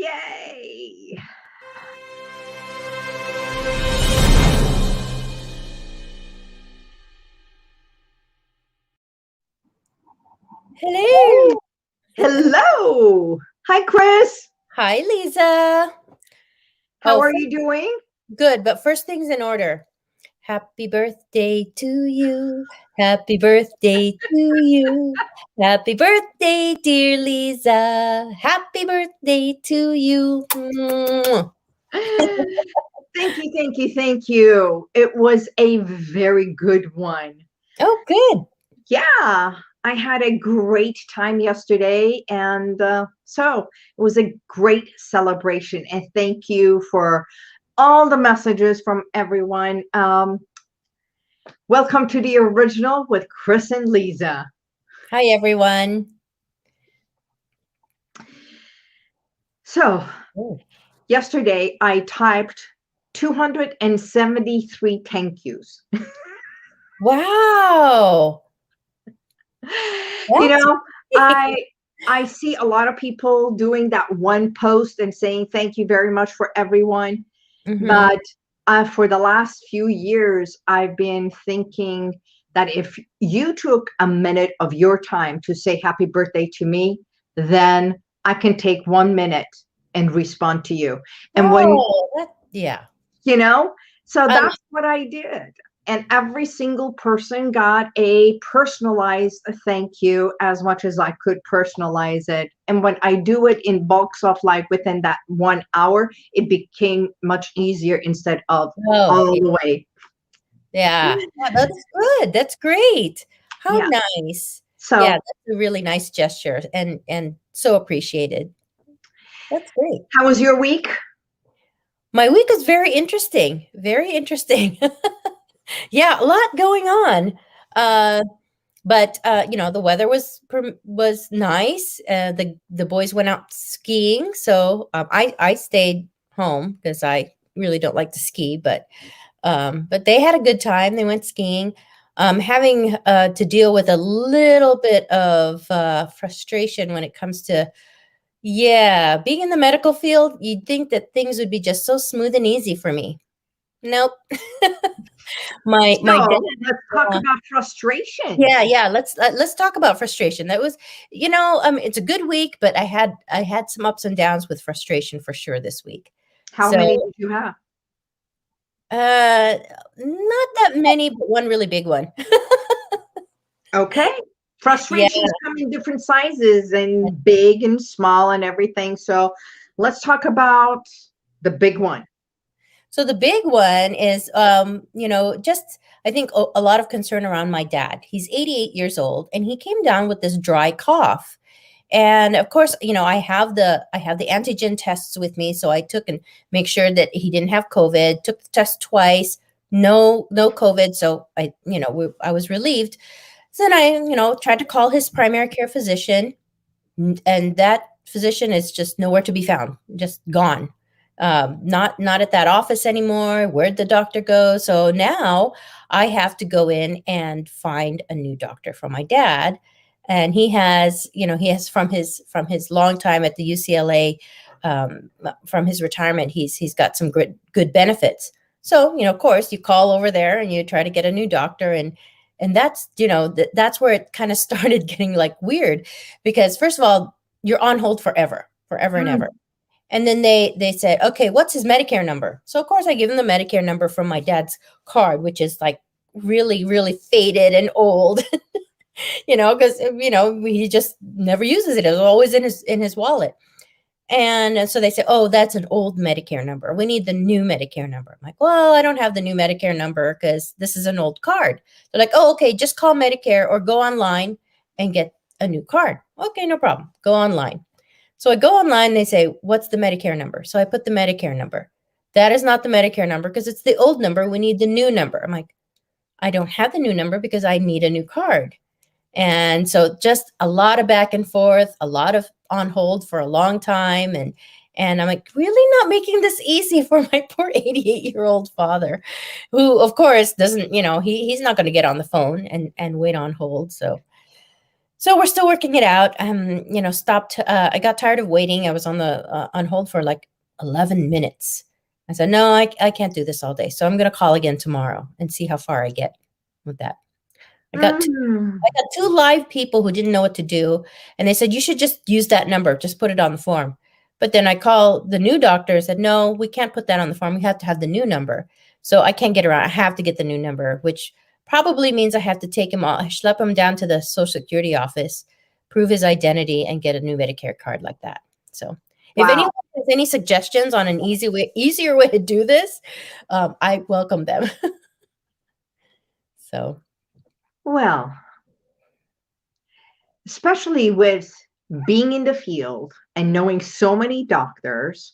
Yay! Hello. Hello. Hi, Chris. Hi, Liza. How Oh, are you doing? good. But first things in order. Happy birthday to you. Happy birthday to you. Happy birthday, dear Liza. Happy birthday to you. Mwah. Thank you, thank you, thank you. It was a very good one. Oh, good. Yeah, I had a great time yesterday. And so it was a great celebration. And thank you for all the messages from everyone. Welcome to the original with Chris and Liza. Hi, everyone. So, Oh. yesterday I typed 273 thank yous. Wow. You That's know, I I see a lot of people doing that one post and saying thank you very much for everyone, hmm but for the last few years I've been thinking that if you took a minute of your time to say happy birthday to me, then I can take 1 minute and respond to you. And when yeah. you know so Um, that's what I did, and every single person got a personalized thank you as much as I could personalize it. And when I do it in bulks of like within that 1 hour, it became much easier instead of oh, all the way. yeah. Yeah, that's good. That's great. How Yeah, nice. Yeah, so that's a really nice gesture and so appreciated. That's great. how was your week? My week is very interesting. Very interesting. Yeah, a lot going on. Uh, but the weather was nice. The boys went out skiing, so I stayed home because I really don't like to ski. But they had a good time. They went skiing. Having to deal with a little bit of frustration when it comes to, yeah, being in the medical field. You'd think that things would be just so smooth and easy for me. Nope. My dad. So let's talk about frustration. Yeah. Let's talk about frustration. That was, it's a good week, but I had some ups and downs with frustration for sure this week. How So, many did you have? not that many, but one really big one. Okay. Yeah. Frustrations come in different sizes and big and small and everything. So let's talk about the big one. So the big one is, just I think a lot of concern around my dad. He's 88 years old, and he came down with this dry cough. And of course, I have the antigen tests with me, so I took and make sure that he didn't have COVID. Took the test twice, no COVID. So I was relieved. So then I tried to call his primary care physician, and that physician is just nowhere to be found, just gone. Not at that office anymore. Where'd the doctor go? So now I have to go in and find a new doctor for my dad. And he has from his long time at the UCLA, from his retirement, he's got some good benefits. So of course, you call over there and you try to get a new doctor, and that's where it kind of started getting like weird, because first of all, you're on hold forever and ever. Mm. And then they said, okay, what's his Medicare number? So of course I give him the Medicare number from my dad's card, which is like really, really faded and old, because he just never uses it. It's always in his wallet. And so they say, oh, that's an old Medicare number. We need the new Medicare number. I'm like, well, I don't have the new Medicare number because this is an old card. They're like, oh, okay, just call Medicare or go online and get a new card. Okay, no problem. Go online. So I go online, they say, what's the Medicare number? So I put the Medicare number. That is not the Medicare number because it's the old number. We need the new number. I'm like, I don't have the new number because I need a new card. And so just a lot of back and forth, a lot of on hold for a long time. And I'm like, really not making this easy for my poor 88-year-old father, who of course doesn't, he's not going to get on the phone and wait on hold. So So we're still working it out. Stopped. I got tired of waiting. I was on hold for like 11 minutes. I said, no, I can't do this all day. So I'm going to call again tomorrow and see how far I get with that. I got Mm. I got two live people who didn't know what to do, and they said, "You should just use that number. Just put it on the form." But then I called the new doctor and said, "No, we can't put that on the form. We have to have the new number." So I can't get around. I have to get the new number, which probably means I have to take him all, schlep him down to the Social Security office, prove his identity, and get a new Medicare card like that. So if Wow. anyone has any suggestions on an easier way to do this, I welcome them. So Well, especially with being in the field and knowing so many doctors,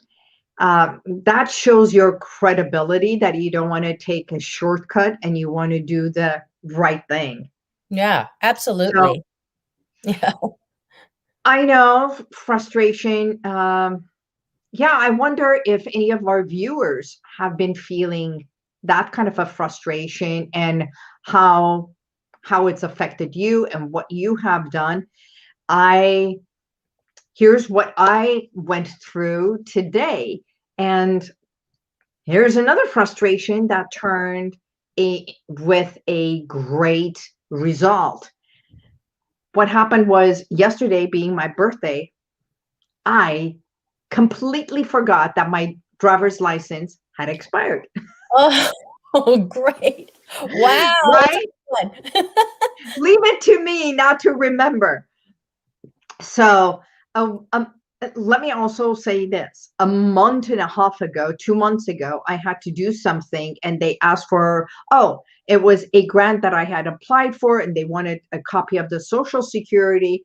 that shows your credibility that you don't want to take a shortcut and you want to do the right thing. yeah, So absolutely. Yeah. I know frustration. Yeah, I wonder if any of our viewers have been feeling that kind of a frustration and how how it's affected you and what you have done. I Here's what I went through today, and here's another frustration that turned with a great result. What happened was yesterday being my birthday, I completely forgot that my driver's license had expired. Oh, oh, great. Wow, that's Right? a good one. Leave it to me not to remember. So, um, um, let me also say this. A month and a half ago, 2 months ago, I had to do something and they asked for, oh, it was a grant that I had applied for and they wanted a copy of the Social Security.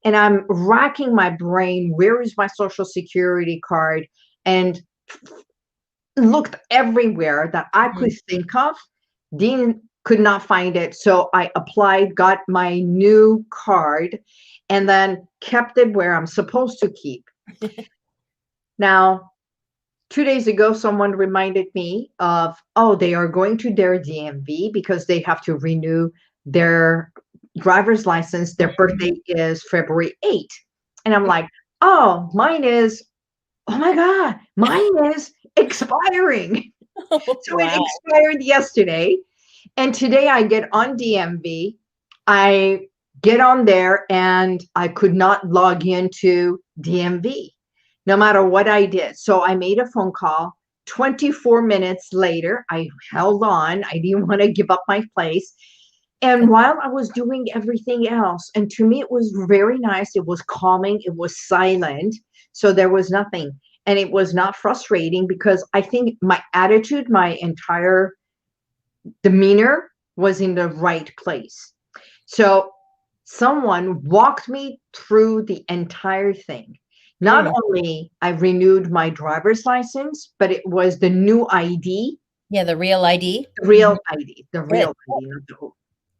And I'm racking my brain, where is my Social Security card? And looked everywhere that I Mhm. could think of. Dean could not find it. So I applied, got my new card, and then kept it where I'm supposed to keep. Now, 2 days ago, someone reminded me of, oh, they are going to their DMV because they have to renew their driver's license. Their birthday is February 8th. And I'm like, oh, oh my God, mine is expiring. So it Wow. expired yesterday. And today I get on DMV. I get on there and I could not log into DMV no matter what I did. So I made a phone call. 24 minutes later, I held on. I didn't want to give up my place. And while I was doing everything else, and to me, it was very nice. It was calming, it was silent. So there was nothing. And it was not frustrating because I think my attitude, my entire demeanor was in the right place. So someone walked me through the entire thing. Not Mm. only I renewed my driver's license, but it was the new ID, Yeah, the real ID. the Mhm. real ID, the Good. real ID, not the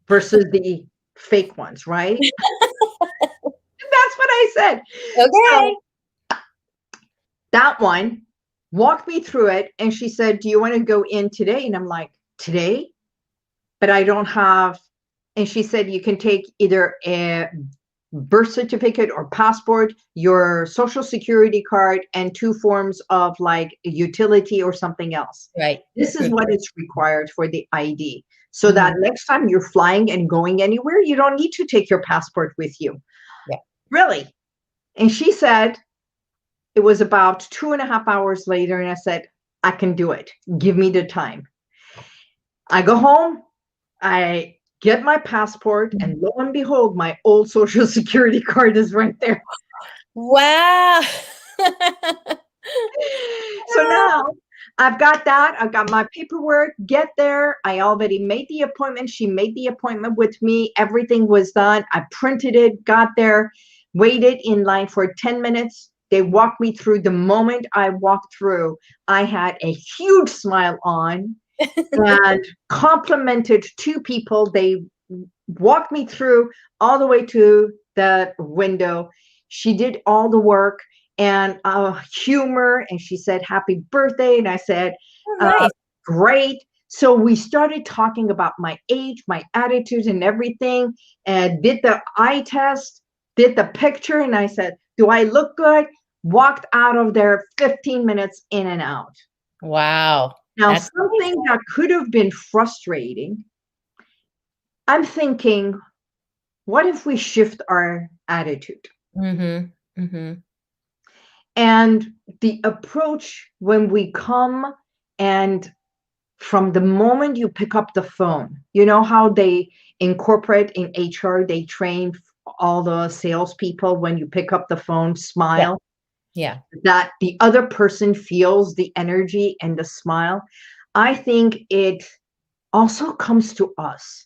versus the fake ones, right? That's what I said. So Okay. that one walked me through it, and she said, "Do you want to go in today?" And I'm like, "Today?" But I don't have. And she said, "You can take either a birth certificate or passport, your social security card, and two forms of like a utility or something else. Right. This is Proof. what is required for the ID. So that Mhm. next time you're flying and going anywhere, you don't need to take your passport with you." Yeah. Really? And she said, it was about 2.5 hours later, and I said, "I can do it. Give me the time." I go home, I get my passport, Mhm. and lo and behold, my old social security card is right there. Wow. So now I've got that. I've got my paperwork. Get there. I already made the appointment. She made the appointment with me. Everything was done. I printed it, got there, waited in line for 10 minutes. They walked me through. The moment I walked through, I had a huge smile on and complimented two people. They walked me through all the way to the window. She did all the work and humor, and she said, "Happy birthday." And I said, Oh, uh, nice. "Great." So we started talking about my age, my attitude, and everything, and did the eye test, did the picture, and I said, do I look good? Walked out of there 15 minutes in and out. Wow. Now, That's something that could have been frustrating, I'm thinking, what if we shift our attitude? mm-hmm. Mm-hmm. And the approach when we come, and from the moment you pick up the phone, you know how they incorporate in HR, they train all the salespeople when you pick up the phone, Yeah. smile, Yeah. that the other person feels the energy and the smile. I think it also comes to us.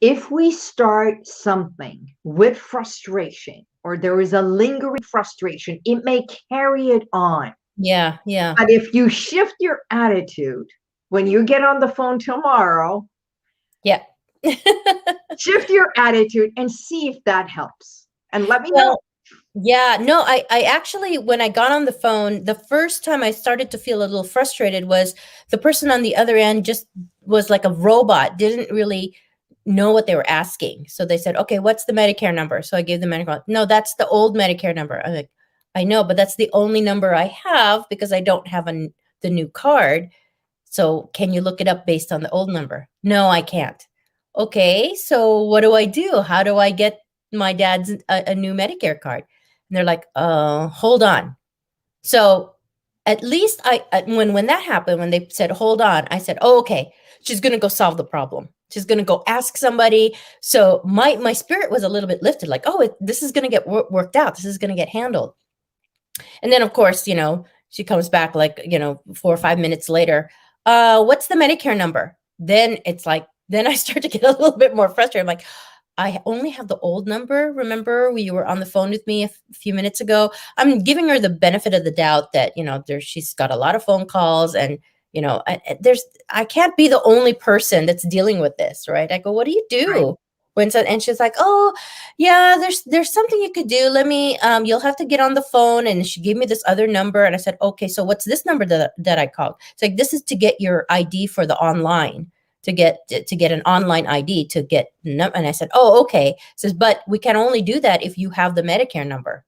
If we start something with frustration, or there is a lingering frustration, it may carry it on. Yeah. Yeah. But if you shift your attitude when you get on the phone tomorrow, Yeah. shift your attitude and see if that helps. And let me know. Well, yeah, no, I actually, when I got on the phone, the first time I started to feel a little frustrated was the person on the other end just was like a robot, didn't really know what they were asking. So they said, okay, what's the Medicare number? So I gave the Medicare. No, that's the old Medicare number. I'm like, I know, but that's the only number I have because I don't have the new card. So can you look it up based on the old number? No, I can't. Okay, so what do I do? How do I get my dad's a new Medicare card? And they're like, hold on. So at least when that happened, when they said, hold on, I said, oh, okay, she's going to go solve the problem. She's going to go ask somebody. So my spirit was a little bit lifted, like, oh, this is going to get worked out. This is going to get handled. And then, of course, she comes back like, 4 or 5 minutes later. What's the Medicare number? Then it's like, then I start to get a little bit more frustrated. I'm like, I only have the old number. Remember, you were on the phone with me a few minutes ago. I'm giving her the benefit of the doubt that, she's got a lot of phone calls, and, I can't be the only person that's dealing with this, right? I go, what do you Right. do? And she's like, oh, yeah, there's something you could do. Let me, you'll have to get on the phone. And she gave me this other number. And I said, okay, so what's this number that I called? It's like, this is to get your ID for the online, to get an online ID to get, and I said, oh, okay. Says, but we can only do that if you have the Medicare number.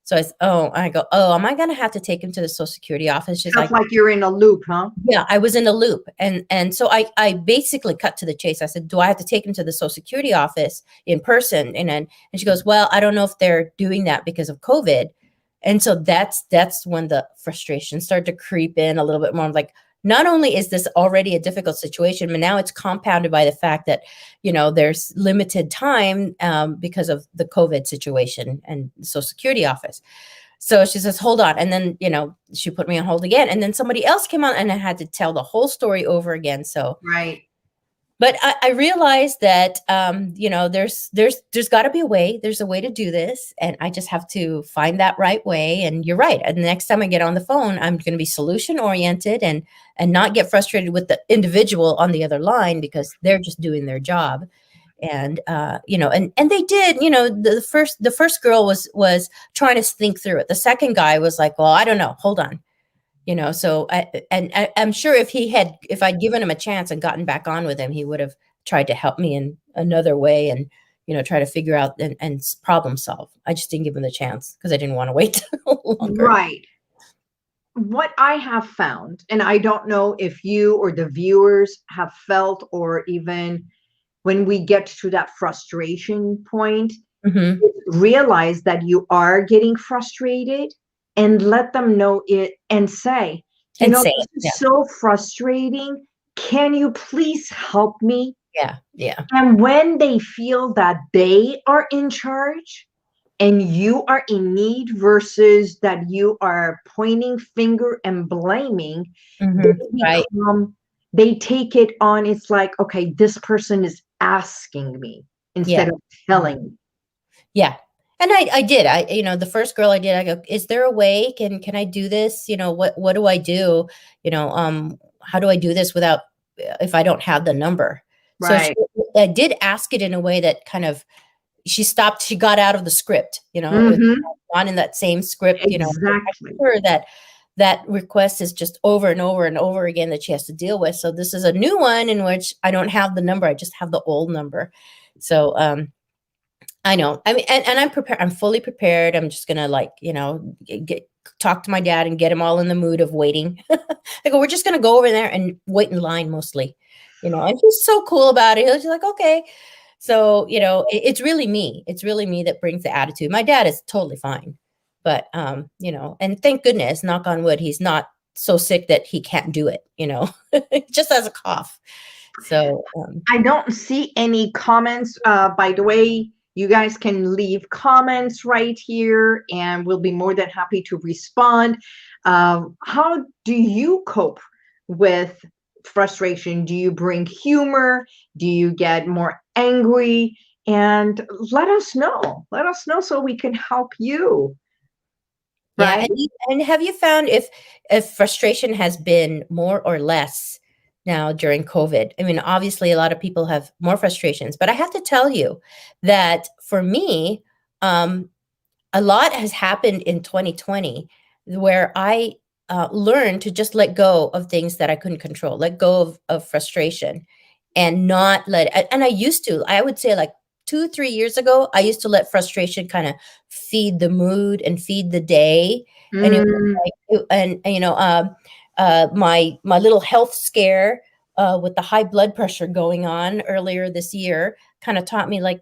So I go, oh, am I going to have to take him to the Social Security office? She's Just like, like you're in a loop, huh? yeah, I was in a loop. And so I basically cut to the chase. I said, do I have to take him to the Social Security office in person? And she goes, well, I don't know if they're doing that because of COVID. And so that's when the frustration started to creep in a little bit more. I'm like, not only is this already a difficult situation, but now it's compounded by the fact that, there's limited time because of the COVID situation and the Social Security office. So she says, hold on. And then, she put me on hold again. And then somebody else came on and I had to tell the whole story over again. So, Right. but I realized that, there's got to be a way. There's a way to do this. And I just have to find that right way. And you're right. And the next time I get on the phone, I'm going to be solution oriented and not get frustrated with the individual on the other line because they're just doing their job. And and they did, the first girl was trying to think through it. The second guy was like, well, I don't know, hold on. So I'm sure if I'd given him a chance and gotten back on with him, he would have tried to help me in another way and try to figure out and problem solve. I just didn't give him the chance because I didn't want to wait longer. Right. What I have found, and I don't know if you or the viewers have felt, or even when we get to that frustration point, Mm-hmm. realize that you are getting frustrated and let them know it and say, And say this it. is Yeah. so frustrating. Can you please help me? Yeah. Yeah. And when they feel that they are in charge and you are in need versus that you are pointing finger and blaming, they Mm-hmm. Right. they take it on. It's like, okay, this person is asking me instead Yeah. of telling me. Yeah. And I did. The first girl I did, I go, is there a way? Can I do this? What do I do? How do I do this without, if I don't have the number? So Right. I did ask it in a way that kind of, she stopped, she got out of the script, it was Mm-hmm. not in that same script, I Exactly. told her that that request is just over and over and over again that she has to deal with. So this is a new one in which I don't have the number. I just have the old number. So I know. I mean, and I'm prepared. I'm fully prepared. I'm just gonna like, talk to my dad and get him all in the mood of waiting. I go, we're just gonna go over there and wait in line mostly, and he's so cool about it. He's like, okay. So, it's really me. It's really me that brings the attitude. My dad is totally fine. But and thank goodness, knock on wood, he's not so sick that he can't do it, just has a cough. So I don't see any comments. By the way, you guys can leave comments right here and we'll be more than happy to respond. How do you cope with frustration? Do you bring humor? Do you get more angry? And let us know. Let us know so we can help you. yeah, Right? and have you found if frustration has been more or less now during COVID? I mean, obviously, a lot of people have more frustrations, but I have to tell you that for me, a lot has happened in 2020 where I learned to just let go of things that I couldn't control, let go of frustration, and not let. And I used to. I would say like 2, 3 years ago, I used to let frustration kind of feed the mood and feed the day, and it was Mm, like, my little health scare with the high blood pressure going on earlier this year kind of taught me like,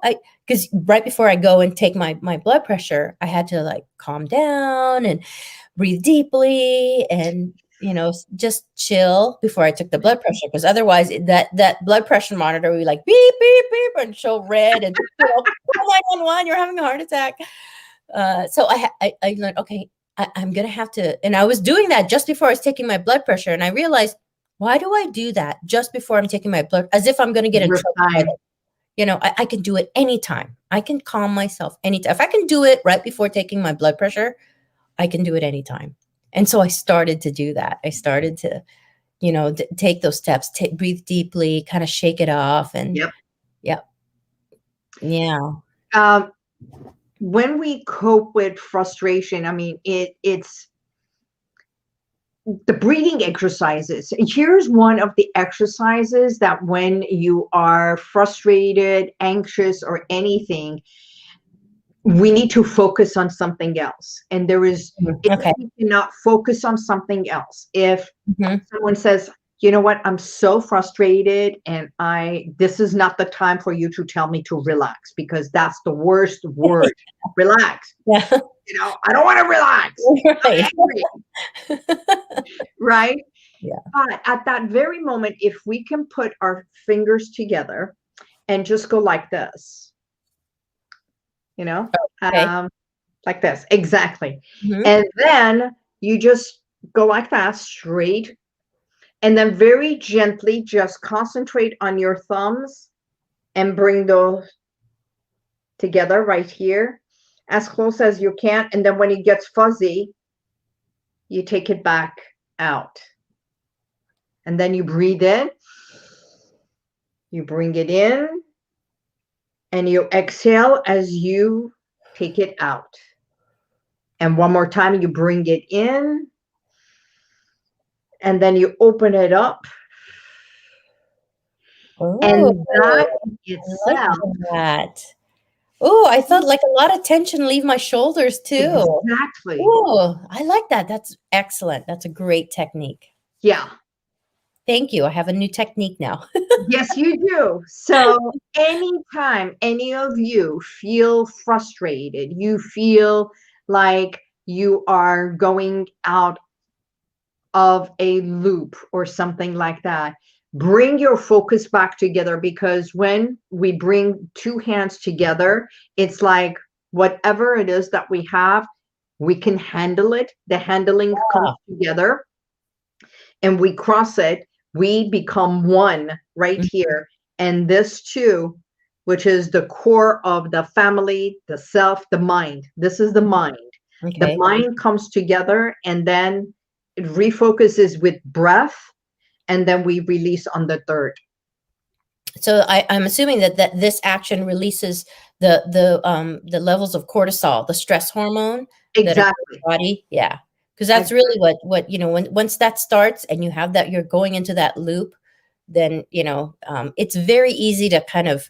I because right before I go and take my blood pressure, I had to like calm down and breathe deeply and just chill before I took the blood pressure, because otherwise that blood pressure monitor would be like beep beep beep and show red and call 911, you're having a heart attack. So I learned, okay, I'm gonna have to, and I was doing that just before I was taking my blood pressure, and I realized, why do I do that just before I'm taking my blood, as if I'm gonna get in your trouble by time. that? I can do it anytime. I can calm myself anytime. If I can do it right before taking my blood pressure, I can do it anytime. And so I started to do that. I started to, take those steps, breathe deeply, kind of shake it off. And Yep. yeah, yeah. Um, when we cope with frustration, I mean, it's the breathing exercises. Here's one of the exercises that when you are frustrated, anxious, or anything, we need to focus on something else. And there is, if Okay. we cannot focus on something else, if Hmm. someone says, you know what, I'm so frustrated and this is not the time for you to tell me to relax, because that's the worst word. Relax. Yeah. I don't want to relax. Right. I'm angry, right? Yeah. But at that very moment, if we can put our fingers together and just go like this, you know, Okay. um, like this, exactly. Hmm. And then you just go like that straight. And then very gently just concentrate on your thumbs and bring those together right here as close as you can. And then when it gets fuzzy, you take it back out. And then you breathe in, you bring it in, and you exhale as you take it out. And one more time, you bring it in, and then you open it up. And Oh, that I like itself, that. Oh, I felt like a lot of tension leave my shoulders too. exactly. Oh, I like that. That's excellent. That's a great technique. Yeah. Thank you. I have a new technique now. Yes, you do. So anytime any of you feel frustrated, you feel like you are going out of a loop or something like that, bring your focus back together, because when we bring two hands together, it's like whatever it is that we have, we can handle it. The handling comes Ah, together and we cross it, we become one right mhm. here. And this too, which is the core of the family, the self, the mind. This is the mind. The Okay. mind comes together and then it refocuses with breath, and then we release on the third. So I'm assuming that this action releases the levels of cortisol, the stress hormone that our Exactly. body. Yeah. because I that's really what when once that starts and you have that, you're going into that loop, then it's very easy to kind of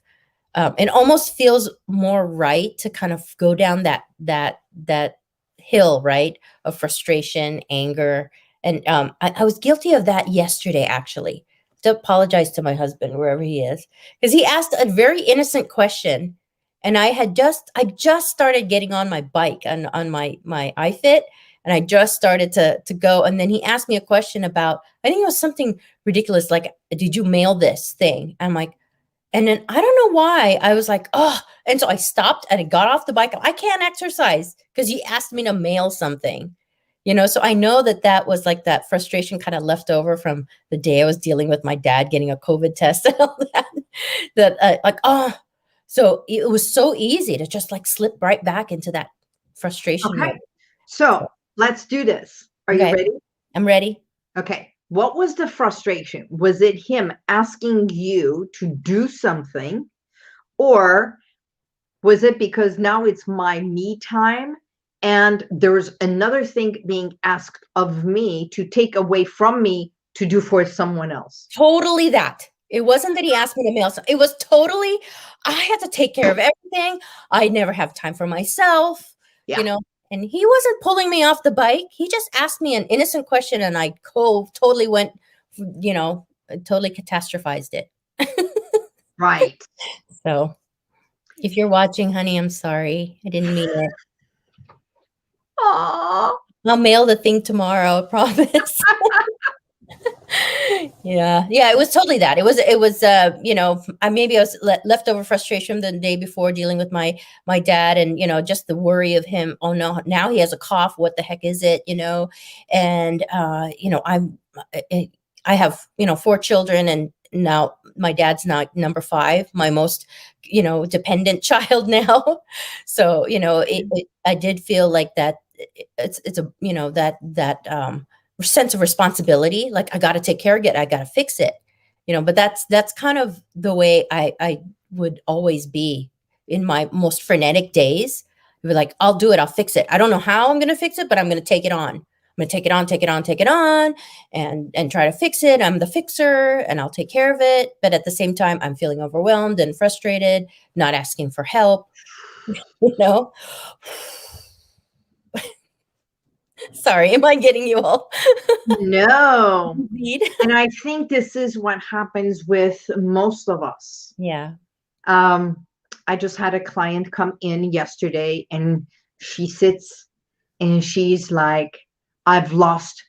it almost feels more right to kind of go down that hill, right, of frustration, anger, and I was guilty of that yesterday, actually. To apologize to my husband wherever he is, because he asked a very innocent question, and I just started getting on my bike on my iFit, and I just started to go, and then he asked me a question about, I think it was something ridiculous, like, did you mail this thing? I'm like, and then I don't know why I was like, oh, and so I stopped and I got off the bike. I can't exercise because he asked me to mail something, So I know that that was like that frustration kind of left over from the day I was dealing with my dad getting a COVID test and all that. That like, oh, so it was so easy to just like slip right back into that frustration Okay. mode. So So, let's do this. Are you okay, ready? I'm ready. Okay. What was the frustration? Was it him asking you to do something, or was it because now it's my me time and there's another thing being asked of me to take away from me to do for someone else? Totally that. It wasn't that he asked me to mail some, it was totally, I had to take care of everything. I never have time for myself, you Yeah. know, and he wasn't pulling me off the bike. He just asked me an innocent question and I totally went, totally catastrophized it. Right. So if you're watching, honey, I'm sorry. I didn't mean it. Oh, I'll mail the thing tomorrow, I promise. Yeah, it was totally that. It was I maybe I was leftover frustration the day before dealing with my dad, and just the worry of him. Oh no, now he has a cough. What the heck is it? And I I have 4 children, and now my dad's not number 5, my most dependent child now. So I did feel like that. It's a that sense of responsibility, like I got to take care of it, I got to fix it, but that's kind of the way I would always be in my most frenetic days. Be like, I'll do it, I'll fix it, I don't know how I'm going to fix it, but I'm going to take it on. I'm going to take it on, take it on, take it on, and try to fix it. I'm the fixer and I'll take care of it, but at the same time I'm feeling overwhelmed and frustrated, not asking for help, you know sorry, am I getting you all no. need? And I think this is what happens with most of us. Yeah. Um, I just had a client come in yesterday and she sits and she's like, I've lost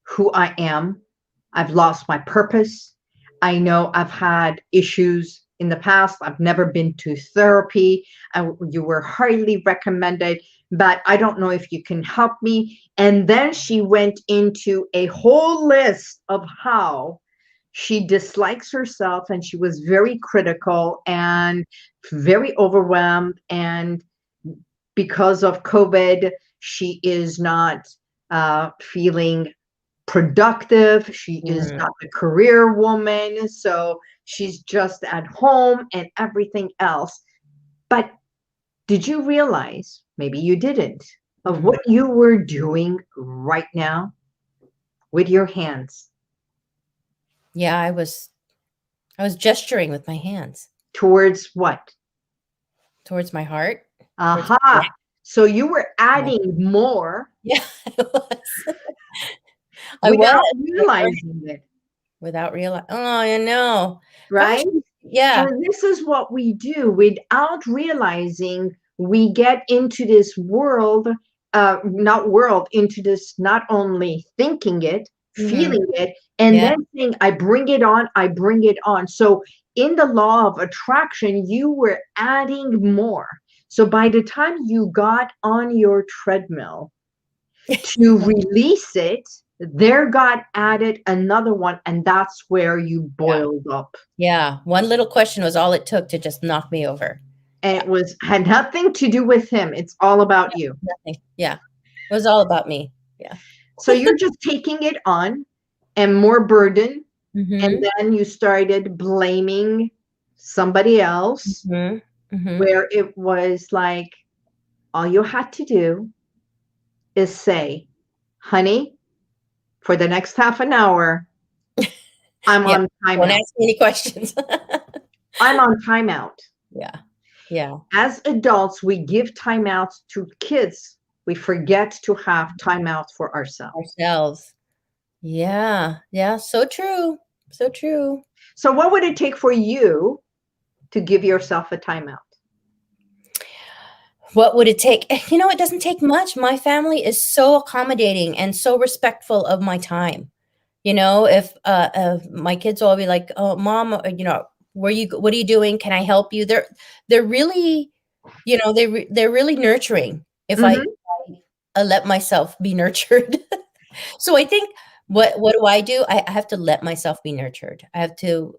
who I am. I've lost my purpose. I know I've had issues in the past. I've never been to therapy. You were highly recommended, but I don't know if you can help me. And then she went into a whole list of how she dislikes herself and she was very critical and very overwhelmed. And because of COVID, she is not feeling productive. She is Mm. not a career woman. So she's just at home and everything else. But did you realize, maybe you didn't, of Mhm. what you were doing right now with your hands Yeah, I was gesturing with my hands towards what? towards my heart, towards my Aha. So you were yeah. adding more Yeah, I was. I was. without I was realizing it, without realizing. Oh, I know. Gosh, right? yeah. And this is what we do without realizing. We get into this world, not world, into this not only thinking it, Mhm. feeling it, and Yeah. then saying, I bring it on, I bring it on. So in the law of attraction, you were adding more. So by the time you got on your treadmill, to release it, there got added another one, and that's where you Yeah. boiled up. Yeah. One little question was all it took to just knock me over. And Yeah. it was had nothing to do with him. It's all about you. Nothing. Yeah. It was all about me. Yeah. So you're just taking it on and more burden. And Mhm. then you started blaming somebody else, Mhm. Mhm. where it was like all you had to do is say, honey, for the next half an hour, I'm Yeah. on Don't timeout. ask me any questions. I'm on timeout. Yeah. Yeah. As adults, we give timeouts to kids. We forget to have timeouts for ourselves. Ourselves. Yeah. Yeah. So true. So true. So, what would it take for you to give yourself a timeout? What would it take? It doesn't take much. My family is so accommodating and so respectful of my time. If my kids will all be like, "Oh, mom, what are you doing? Can I help you?" They're really, they're really nurturing. If Hmm. I let myself be nurtured. So I think what do I do? I have to let myself be nurtured. I have to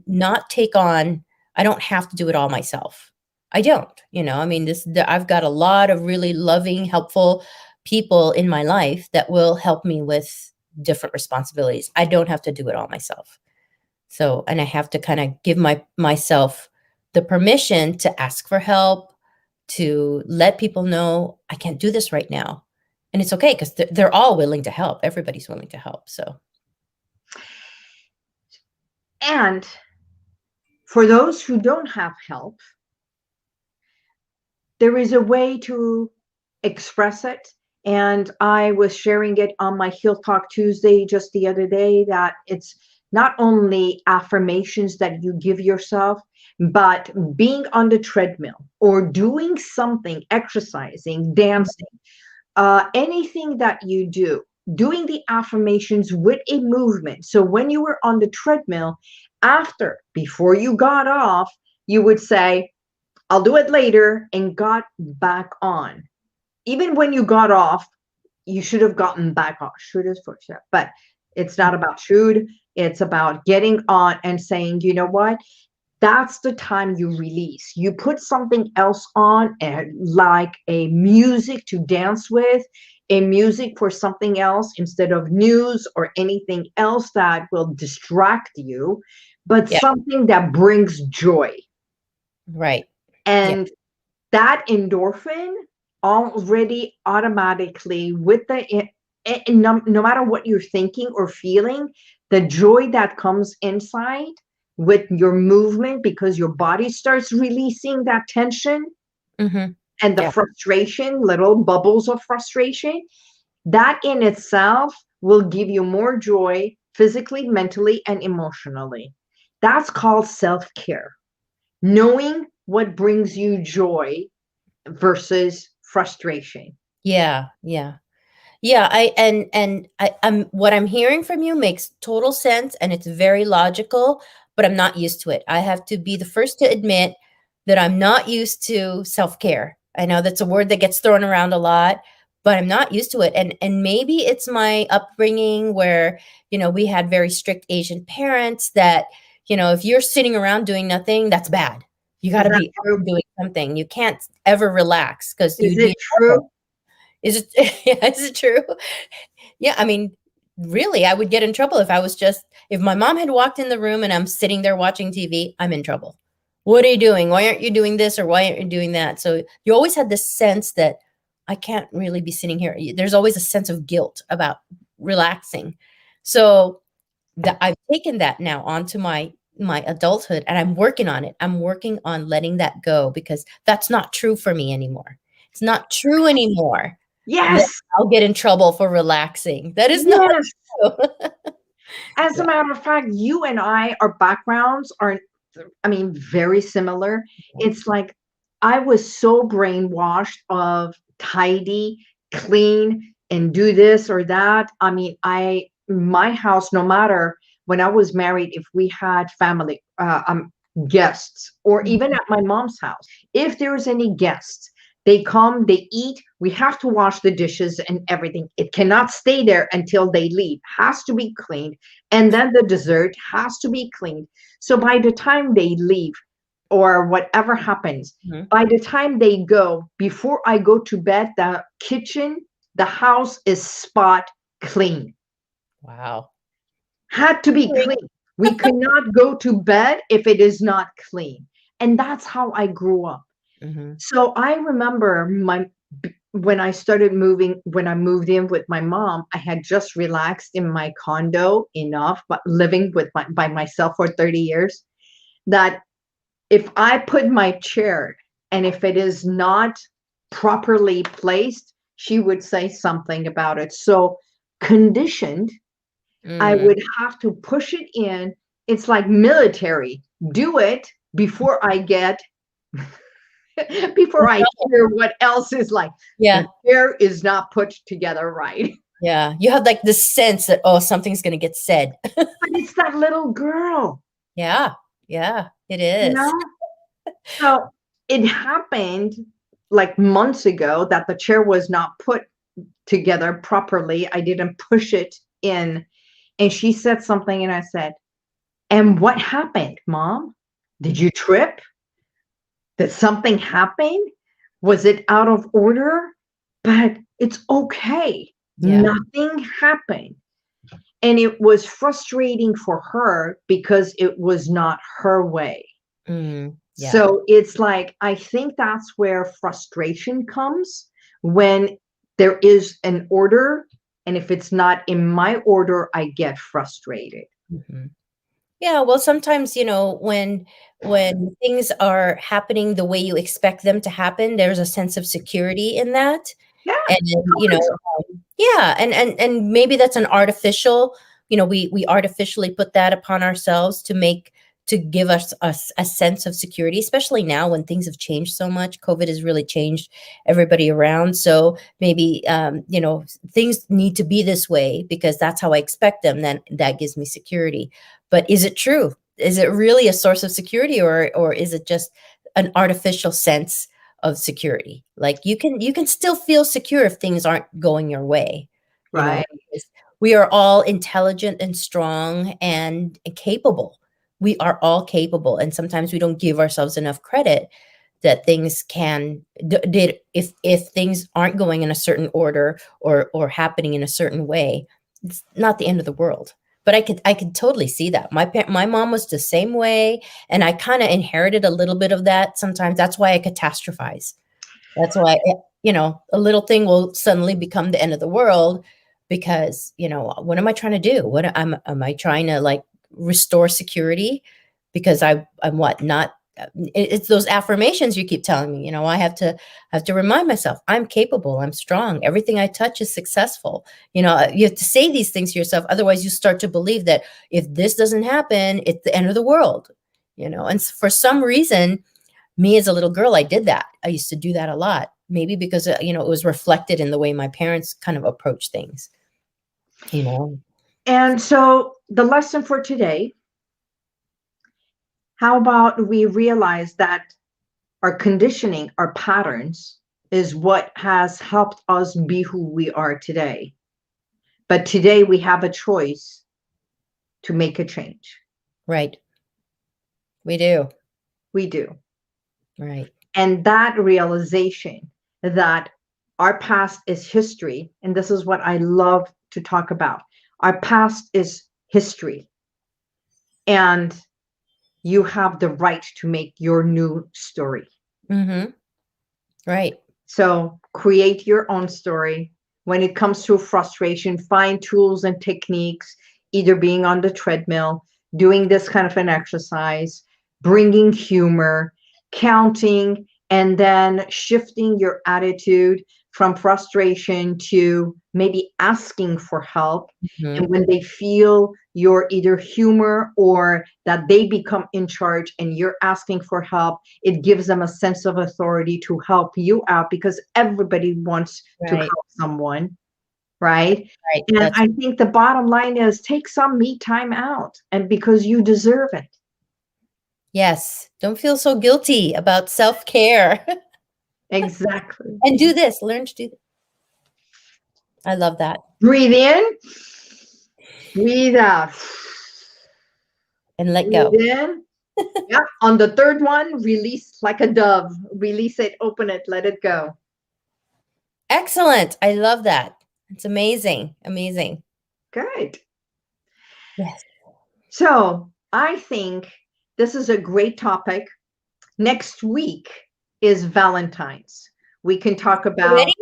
not take on. I don't have to do it all myself. I don't. I mean, I've got a lot of really loving, helpful people in my life that will help me with different responsibilities. I don't have to do it all myself. So, and I have to kind of give myself the permission to ask for help, to let people know I can't do this right now. And it's okay because they're all willing to help. Everybody's willing to help. So, And for those who don't have help, there is a way to express it. And I was sharing it on my Heal Talk Tuesday just the other day that it's not only affirmations that you give yourself, but being on the treadmill or doing something, exercising, dancing, anything that you do, doing the affirmations with a movement. So when you were on the treadmill, before you got off, you would say, I'll do it later, and got back on. Even when you got off, you should have gotten back off. Should is for sure. But it's not about should. It's about getting on and saying, you know what? That's the time you release. You put something else on, and like a music to dance with, a music for something else instead of news or anything else that will distract you, but yeah, something that brings joy. right. Yeah. And that endorphin already automatically with no matter what you're thinking or feeling, the joy that comes inside with your movement because your body starts releasing that tension Hmm. and the Yeah. frustration, little bubbles of frustration, that in itself will give you more joy physically, mentally, and emotionally. That's called self-care, knowing what brings you joy versus frustration. Yeah. Yeah. Yeah, I'm what I'm hearing from you makes total sense and it's very logical, but I'm not used to it. I have to be the first to admit that I'm not used to self-care. I know that's a word that gets thrown around a lot, but I'm not used to it. And maybe it's my upbringing where, we had very strict Asian parents that, if you're sitting around doing nothing, that's bad. You got Is to that be up true? and doing something. You can't ever relax because Is you'd be it in true? trouble. Is it yeah, is it true? Yeah, I mean, really, I would get in trouble if my mom had walked in the room and I'm sitting there watching TV, I'm in trouble. What are you doing? Why aren't you doing this or why aren't you doing that? So you always had this sense that I can't really be sitting here. There's always a sense of guilt about relaxing. So I've taken that now onto my adulthood and I'm working on it. I'm working on letting that go because that's not true for me anymore. It's not true anymore that Yes. I'll get in trouble for relaxing. That is not Yes. true. As a Yeah. matter of fact, you and our backgrounds are, I mean, very similar. It's like I was so brainwashed of tidy, clean, and do this or that. I mean, my house, no matter when I was married, if we had family, guests, or even Mhm. at my mom's house, if there's any guests, they come, they eat, we have to wash the dishes and everything. It cannot stay there until they leave, has to be cleaned. And then the dessert has to be cleaned. So by the time they leave or whatever happens, Mhm. by the time they go, before I go to bed, the kitchen, the house is spot clean. Wow. Had to be clean. We cannot go to bed if it is not clean. And that's how I grew up. Mhm. So I remember when I moved in with my mom, I had just relaxed in my condo enough, but living by myself for 30 years, that if I put my chair and if it is not properly placed, she would say something about it. So conditioned, I Mm. would have to push it in. It's like military. Do it before I get before I hear what else is like. The Yeah. chair is not put together right. Yeah. You have like this sense that, oh, something's going to get said. But it's that little girl, Yeah. Yeah, it you is. know? So it happened like months ago that the chair was not put together properly. I didn't push it in. And she said something, and I said, "And what happened, Mom? Did you trip? Did something happen? Was it out of order?" But it's okay. Yeah. Nothing happened. And it was frustrating for her because it was not her way. Yeah. So it's like, I think that's where frustration comes when there is an order. And if it's not in my order, I get frustrated. Mhm. Yeah, well, sometimes, when things are happening the way you expect them to happen, there's a sense of security in that. Yeah, And, yeah, and maybe that's an artificial, we artificially put that upon ourselves to give us a sense of security, especially now when things have changed so much. COVID has really changed everybody around. So maybe, things need to be this way because that's how I expect them. Then that gives me security. But is it true? Is it really a source of security, or is it just an artificial sense of security? Like you can still feel secure if things aren't going your way, right. because we are all intelligent and strong and capable. We are all capable, and sometimes we don't give ourselves enough credit that things can did if things aren't going in a certain order or happening in a certain way, it's not the end of the world. But I could totally see that. My mom was the same way, and I kind of inherited a little bit of that. Sometimes that's why I catastrophize. That's why, a little thing will suddenly become the end of the world because, what am I trying to do? Am I trying to like restore security because I'm what not it's those affirmations you keep telling me, I have to remind myself I'm capable, I'm strong, everything I touch is successful. You have to say these things to yourself. Otherwise you start to believe that if this doesn't happen, it's the end of the world. And for some reason, me as a little girl, I did that. I used to do that a lot. Maybe because it was reflected in the way my parents kind of approach things. You know. And so the lesson for today, how about we realize that our conditioning, our patterns, is what has helped us be who we are today. But today we have a choice to make a change. Right. We do. We do. Right. And that realization that our past is history, and this is what I love to talk about. Our past is history, and you have the right to make your new story. Mm-hmm. Right. So create your own story. When it comes to frustration, find tools and techniques, either being on the treadmill, doing this kind of an exercise, bringing humor, counting, and then shifting your attitude from frustration to maybe asking for help. Mm-hmm. And when they feel your either humor or that they become in charge and you're asking for help, it gives them a sense of authority to help you out because everybody wants to Right. help someone, right? Right. And That's I think the bottom line is take some me time out, and because you deserve it. yes. Don't feel so guilty about self-care. Exactly. And do this. Learn to do this. I love that. Breathe in, breathe out. And let Breathe go. in. Yeah. On the third one, release like a dove. Release it, open it, let it go. Excellent. I love that. It's amazing. Amazing. Good. Yes. So I think this is a great topic. Next week is Valentine's. We can talk about, Already?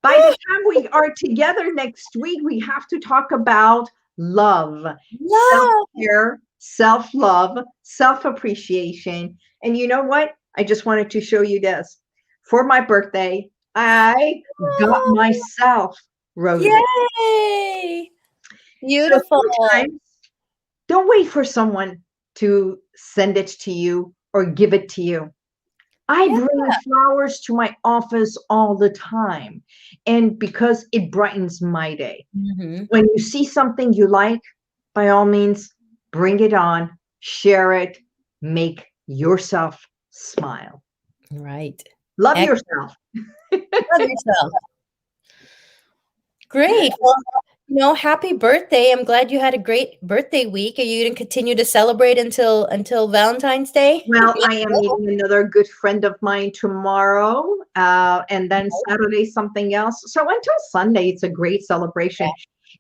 By the time we are together next week, we have to talk about love, Love. self-care, self-love, self-appreciation. And you know what? I just wanted to show you this. For my birthday, I got myself roses. Yay! So Beautiful. sometimes don't wait for someone to send it to you or give it to you. I Yeah. bring flowers to my office all the time, and because it brightens my day. Hmm. When you see something you like, by all means, bring it on, share it, make yourself smile. Right. Love Excellent. yourself. Love yourself. Great. Well, happy birthday. I'm glad you had a great birthday week. Are you going to continue to celebrate until Valentine's Day? Well, I am meeting another good friend of mine tomorrow, and then Saturday something else. So until Sunday, it's a great celebration.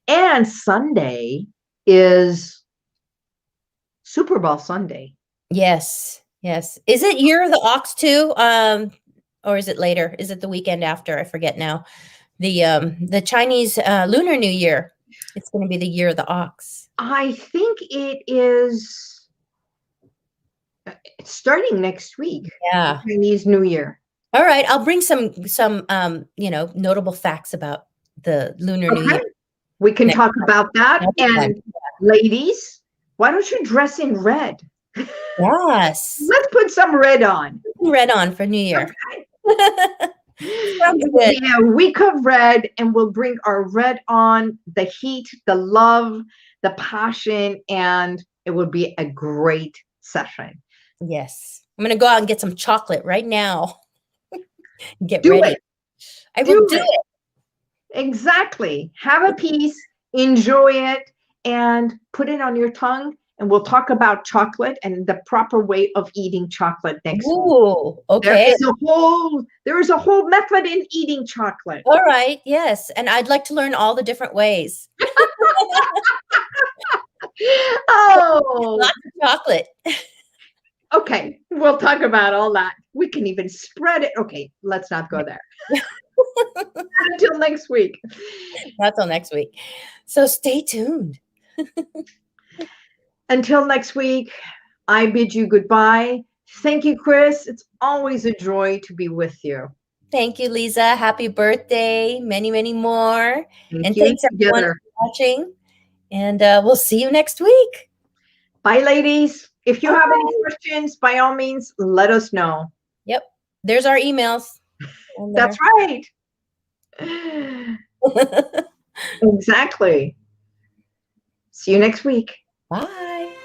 And Sunday is Super Bowl Sunday. Yes. Yes. Is it Year of the Ox too? Or is it later? Is it the weekend after? I forget now. The Chinese Lunar New Year. It's going to be the Year of the Ox. I think it is starting next week, Yeah. Chinese New Year. All right. I'll bring some notable facts about the Lunar New Year Okay, we can next talk about that. time. And ladies, why don't you dress in red? Yes. Let's put some red on. Red on for New Year. Okay. Sounds It will good. be a week of red, and we'll bring our red on, the heat, the love, the passion, and it will be a great session. Yes. I'm going to go out and get some chocolate right now. Get Do ready. it. I will Do do it. it. Exactly. Have a piece, enjoy it, and put it on your tongue. And we'll talk about chocolate and the proper way of eating chocolate next week. Ooh, There okay. is a whole method in eating chocolate. All right. Yes. And I'd like to learn all the different ways. Oh, Lots of chocolate. okay. We'll talk about all that. We can even spread it. Okay, let's not go there. Until next week. Not till next week. So stay tuned. Until next week, I bid you goodbye. Thank you, Chris. It's always a joy to be with you. Thank you, Liza. Happy birthday. Many, many more. Thank And you thanks everyone together. for watching. And we'll see you next week. Bye, ladies. If you have any Bye. questions, by all means, let us know. Yep. There's our emails. That's right. Exactly. See you next week. Bye.